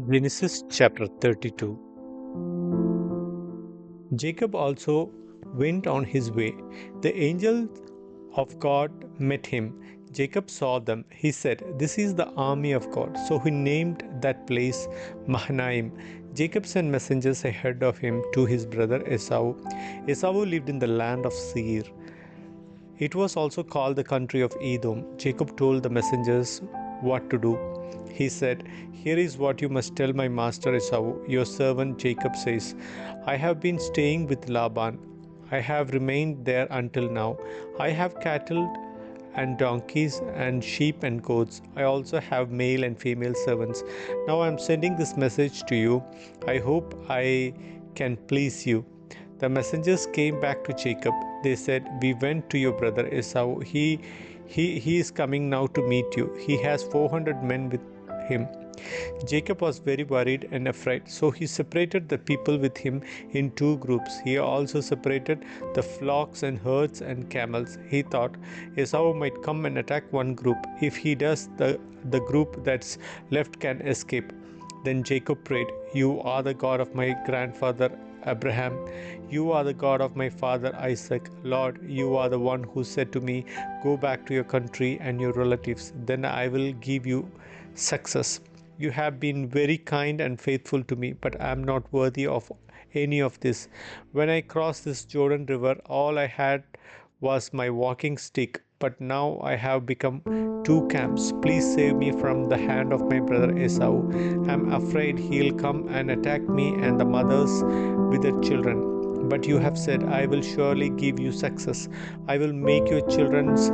Genesis chapter 32. Jacob also went on his way. The angel of God met him. Jacob saw them. He said, "This is the army of God." So he named that place Mahanaim. Jacob sent messengers ahead of him to his brother Esau. Esau lived in the land of Seir. It was also called the country of Edom. Jacob told the messengers what to do. He said, "Here is what you must tell my master Esau. Your servant Jacob says, I have been staying with Laban. I have remained there until now. I have cattle and donkeys and sheep and goats. I also have male and female servants. Now I am sending this message to you. I hope I can please you." The messengers came back to Jacob. They said, "We went to your brother Esau. He is coming now to meet you. He has 400 men with him." Jacob was very worried and afraid, so he separated the people with him in two groups. He also separated the flocks and herds and camels. He thought Esau might come and attack one group. If he does, the group that's left can escape. Then Jacob prayed, "You are the God of my grandfather Abraham. You are the God of my father Isaac. Lord, you are the one who said to me, 'Go back to your country and your relatives. Then I will give you success.' You have been very kind and faithful to me, but I am not worthy of any of this. When I crossed this Jordan River, all I had was my walking stick, but now I have become two camps. Please save me from the hand of my brother Esau. I am afraid he'll come and attack me and the mothers with their children. But you have said, 'I will surely give you success. I will make your children as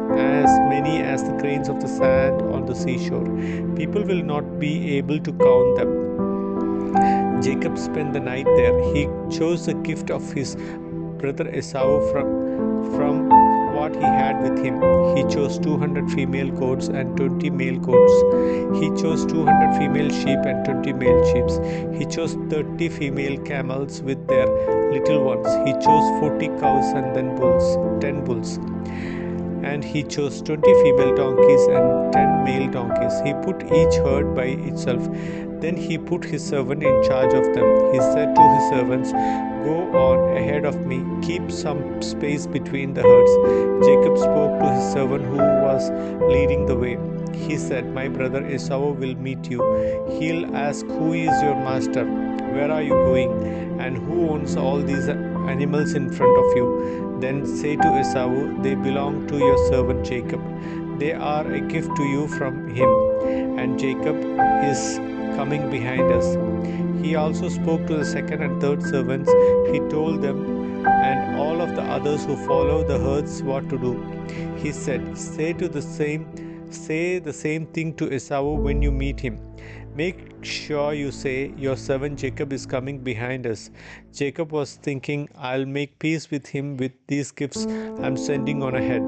many as the grains of the sand on the seashore. People will not be able to count them.'" Jacob spent the night there. He chose a gift of his brother Esau from what he had with him. He chose 200 female goats and 20 male goats. He chose 200 female sheep and 20 male sheep. He chose 30 female camels with their little ones. He chose 40 cows and then 10 bulls. And he chose 20 female donkeys and 10 male donkeys. He put each herd by itself. Then he put his servant in charge of them. He said to his servants, "Go on ahead of me. Keep some space between the herds." Jacob spoke to his servant who was leading the way. He said, "My brother Esau will meet you. He'll ask, 'Who is your master? Where are you going? And who owns all these animals in front of you?' Then say to Esau, 'They belong to your servant Jacob. They are a gift to you from him, and Jacob is coming behind us.'" He also spoke to the second and third servants. He told them and all of the others who follow the herds what to do. He said, Say the same thing to Esau when you meet him. Make sure you say, 'Your servant Jacob is coming behind us.'" Jacob was thinking, "I'll make peace with him with these gifts I'm sending on ahead.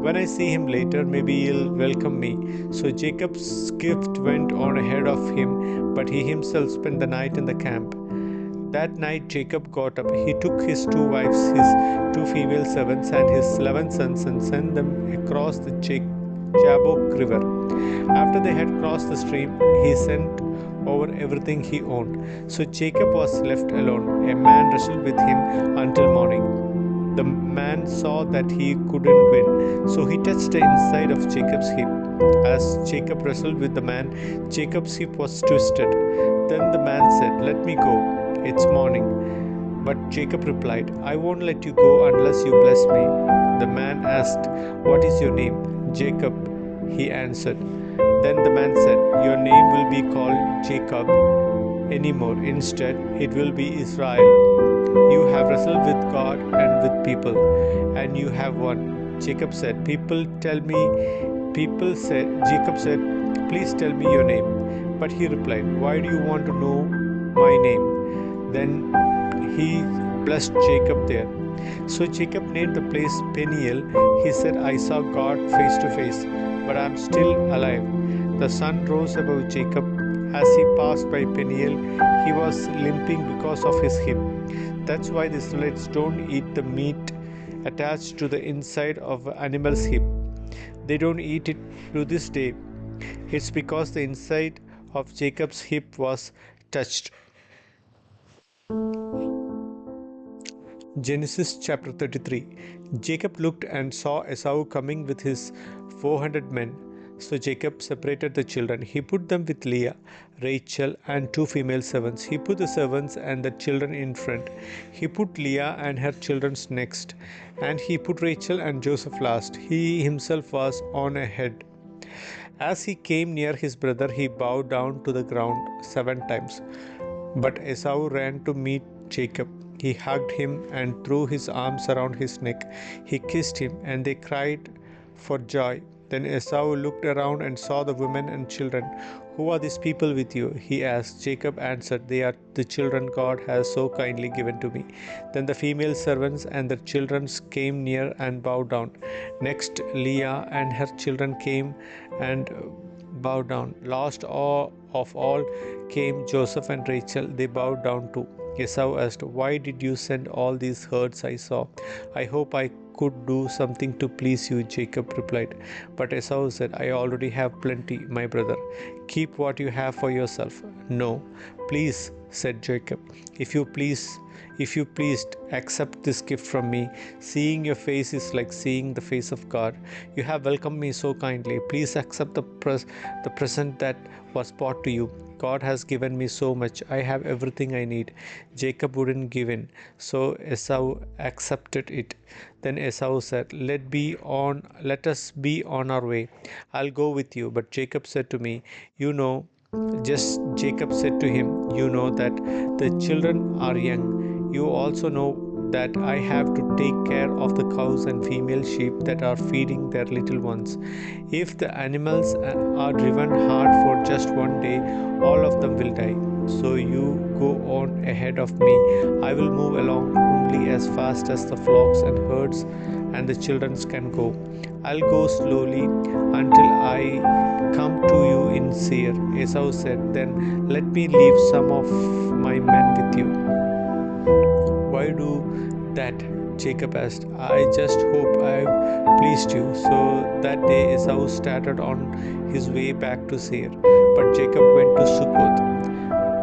When I see him later, maybe he'll welcome me." So Jacob's gift went on ahead of him, but he himself spent the night in the camp. That night Jacob got up. He took his two wives, his two female servants, and his 11 sons and sent them across the Jabbok River. After they had crossed the stream, he sent over everything he owned. So Jacob was left alone. A man wrestled with him until morning. The man saw that he couldn't win, so he touched the inside of Jacob's hip. As Jacob wrestled with the man, Jacob's hip was twisted. Then the man said, "Let me go. It's morning." But Jacob replied, "I won't let you go unless you bless me." The man asked, "What is your name?" "Jacob," he answered. Then the man said, "Your name will be called Jacob anymore. Instead, it will be Israel. You have wrestled with God and with people, and you have won." Jacob said, Jacob said, "Please tell me your name." But he replied, "Why do you want to know my name?" Then he blessed Jacob there. So Jacob named the place Peniel. He said, "I saw God face to face, but I am still alive." The sun rose above Jacob. As he passed by Peniel, he was limping because of his hip. That's why the Israelites don't eat the meat attached to the inside of an animal's hip. They don't eat it to this day. It's because the inside of Jacob's hip was touched. Genesis chapter 33. Jacob looked and saw Esau coming with his 400 men. So Jacob separated the children. He put them with Leah, Rachel, and two female servants. He put the servants and the children in front. He put Leah and her children next. And he put Rachel and Joseph last. He himself was on ahead. As he came near his brother, he bowed down to the ground 7 times. But Esau ran to meet Jacob. He hugged him and threw his arms around his neck. He kissed him, and they cried for joy. Then Esau looked around and saw the women and children. Who are these people with you? He asked. Jacob answered, They are the children God has so kindly given to me. Then the female servants and their children came near and bowed down. Next, Leah and her children came and bowed down. Last of all came Joseph and Rachel. They bowed down too. Esau asked, Why did you send all these herds I saw? I hope I could do something to please you, Jacob replied. But Esau said, I already have plenty, my brother. Keep what you have for yourself. No, please, said Jacob. If you pleased, accept this gift from me. Seeing your face is like seeing the face of God. You have welcomed me so kindly. Please accept the present that was brought to you. God has given me so much. I have everything I need. Jacob wouldn't give in, so Esau accepted it. Then Esau said, Let us be on our way. I'll go with you. But Jacob said to me, Jacob said to him, You know that the children are young. You also know that I have to take care of the cows and female sheep that are feeding their little ones. If the animals are driven hard for just one day, all of them will die. So you go on ahead of me. I will move along only as fast as the flocks and herds and the children can go. I'll go slowly until I come to you in Seir. Esau said, Then let me leave some of my men with you. Why do that? Jacob asked. I just hope I've pleased you. So that day Esau started on his way back to Seir. But Jacob went to Succoth.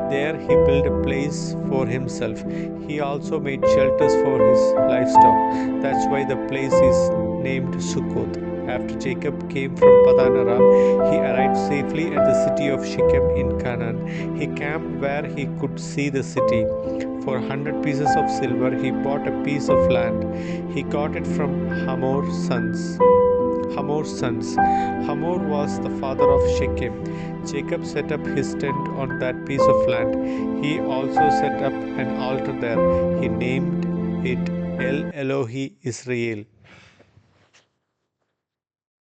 There he built a place for himself. He also made shelters for his livestock. That's why the place is named Succoth. After Jacob came from Padan Aram, he arrived safely at the city of Shechem in Canaan. He camped where he could see the city. For 100 pieces of silver, he bought a piece of land. He got it from Hamor's sons. Hamor was the father of Shechem. Jacob set up his tent on that piece of land. He also set up an altar there. He named it El Elohi Israel.